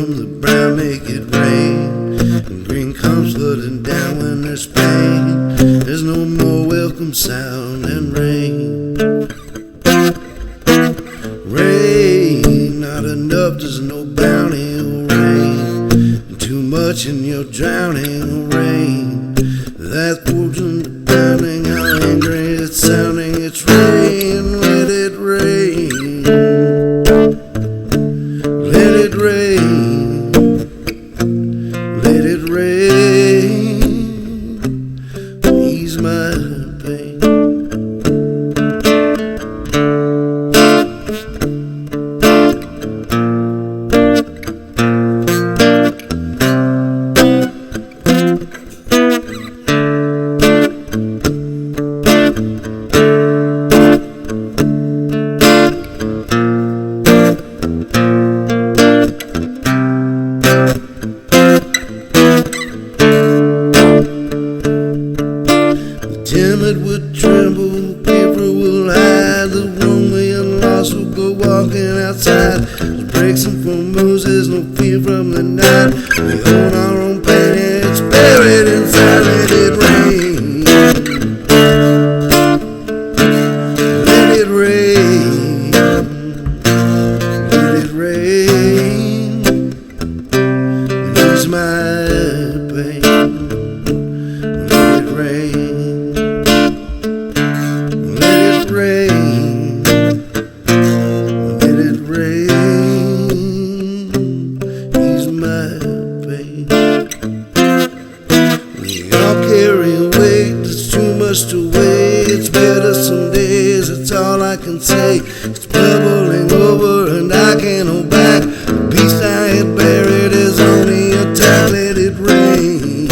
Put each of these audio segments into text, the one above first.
from the brown, make it rain. And green comes flooding down when there's pain. There's no more welcome sound than rain. Rain, not enough, there's no bounty. Oh, rain, too much and you're drowning. Oh, rain, that pours in the pounding. How angry it's sounding. It's rain, let it rain. Let it rain. Let it rain. Ease my pain. Timid would tremble, people will hide. The lonely and lost will go walking outside. There's breaks and full moves, there's no fear from the night. We own our own pain, it's buried inside. Let it rain. Let it rain. Let it rain. It ease my pain. Let it rain. Rain, let it rain, ease my pain. We all carry a weight that's too much to weigh. It's better some days, that's all I can say. It's bubbling over and I can't hold back. The beast I had buried is only a time. Let it rain.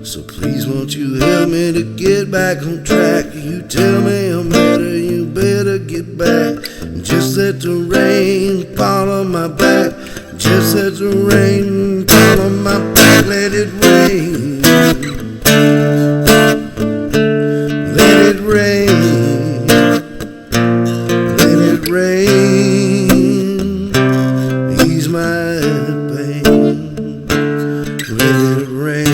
So please won't you help me to get back on track. You tell me I'm better, you better get back. Just let the rain fall on my back. Just let the rain fall on my back. Let it rain. Let it rain. Let it rain. Ease my pain. Let it rain.